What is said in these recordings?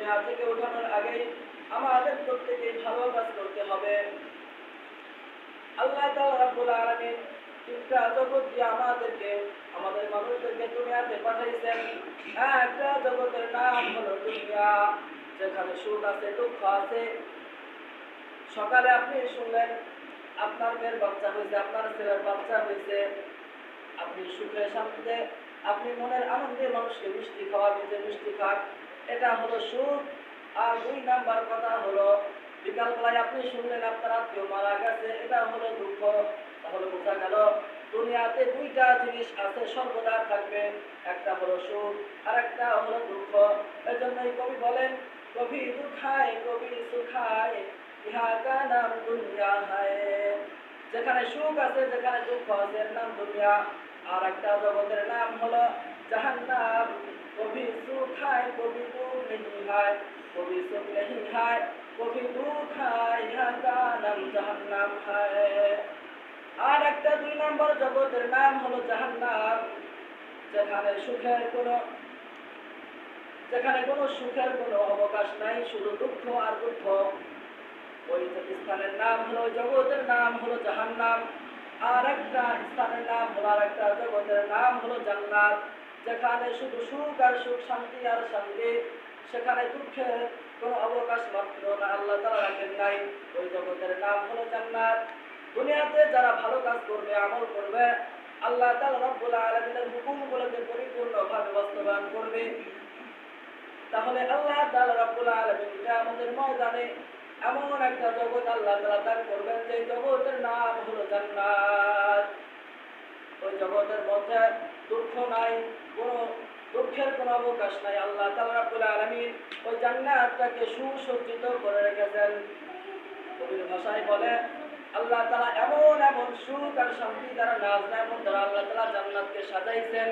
দুনিয়া থেকে ওঠানোর আগে আমাদের প্রত্যেকেই ভালো কাজ করতে হবে। আল্লাহ তাআলা রাব্বুল আলামিন তিনটা জগৎ দিয়ে আমাদের মানুষদেরকে দুনিয়াতে পাঠাইছেন। একটা জগতের নাম হলো দুনিয়া, যেখানে সুখ আছে, দুঃখ আছে। সকালে আপনি শুনলেন আপনার মেয়ের বাচ্চা হয়েছে, আপনার ছেলের বাচ্চা হয়েছে, আপনি সুখে শান্তিতে, আপনি মনের আনন্দে মানুষকে মিষ্টি খাওয়াবেন, যে মিষ্টি খান, এটা হলো সুখ। আর 2 নাম্বার কথা হলো বিকালবেলায় আপনি শুনলেন আপনার আত্মীয় মারা গেছে, এটা হলো দুঃখ। তাহলে বোঝা গেল দুনিয়াতে 2টা জিনিস আছে, সর্বদা থাকবে, একটা হলো সুখ আর একটা হলো দুঃখ। এজন্যই কবি বলেন, কবি দুঃখায় কবি সুখায় ইহা কা নাম দুনিয়া হায়। যেখানে সুখ আছে, যেখানে দুঃখ আছে, এর নাম দুনিয়া। আর একটা জগতের নাম হলো জাহান্নাম। কবি সুখ হায় কবি দুঃখ नहीं है, কবি সুখ नहीं है, কবি দুঃখ है, यहाँ का नाम জাহান্নাম है। আর একটা 2 নম্বর জগতের নাম হলো জাহান্নাম, যেখানে কোনো সুখের কোনো অবকাশ নাই, শুধু দুঃখ আর দুঃখ। ওই স্থানের নাম হলো, জগতের নাম হলো জাহান্নাম। আর একটা স্থানের নাম হলো, আর একটা জগতের নাম হলো জান্নাত, যেখানে শুধু সুখ আর সুখ, শান্তি আর শান্তি। সেখানে দুঃখের কোনো অবকাশ মাত্র না, আল্লাহ তাআলা রাখেন নাই। ওই জগতের নাম হলো জান্নাত। দুনিয়াতে যারা ভালো কাজ করবে, আমল করবে, আল্লাহ তাআলা রব্বুল আলামিনের হুকুমগুলোকে পরিপূর্ণভাবে বাস্তবায়ন করবে, তাহলে আল্লাহ তাআলা রব্বুল আলামিন কিয়ামতের ময়দানে এমন একটা জগৎ আল্লাহ তাআলা দান করবেন, যে জগতের নাম হলো জান্নাত। ওই জগতের মধ্যে দুঃখ নাই, কোনো দুঃখের কোনো অবকাশ নাই। আল্লাহ তাআলা রব্বুল আলামিন ওই জান্নাতটাকে সুসজ্জিত করে রেখেছেন। কবির ভাষায় বলে, আল্লাহ তাআলা এমন এমন সুখ আর শান্তি দ্বারা, নাজ নেয়ামত দ্বারা আল্লাহ তাআলা জান্নাতকে সাজাইছেন।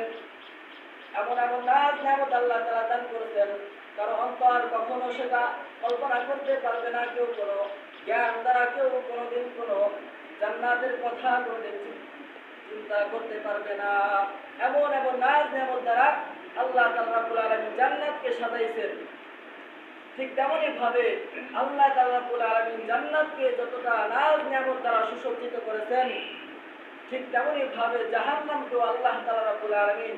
এমন এমন নাজ নেয়ামত আল্লাহ তাআলা দান করেছেন, কারো অন্তর কখনো সেটা কল্পনা করতে পারবে না। কেউ কোনো জ্ঞান দ্বারা কেউ কোনোদিন কোনো জান্নাতের কথা কোনোদিন চিন্তা করতে পারবে না। এমন এমন নাজ নেয়ামত দ্বারা আল্লাহ তাআলা রাব্বুল আলামিন জান্নাতকে সাজাইছেন। ঠিক তেমনই ভাবে আল্লাহ তাআলা রাব্বুল আলামিন জান্নাতকে যতটা নাজ নেয়ামত দ্বারা সুসজ্জিত করেছেন, ঠিক তেমনই ভাবে জাহান্নামকেও আল্লাহ তাআলা রাব্বুল আলামিন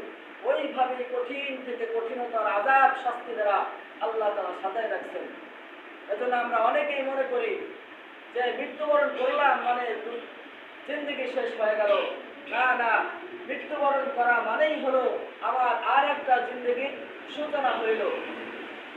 ওইভাবে কঠিন থেকে কঠিনতর আযাব শাস্তি দ্বারা আল্লাহ তাআলা সাজায় রাখছেন। এজন্য আমরা অনেকেই মনে করি যে মৃত্যুবরণ করলাম মানে জিন্দেগি শেষ হয়ে গেল। না না, মৃত্যুবরণ করা মানেই হলো আমার আর একটা জিন্দেগির সূচনা হইল।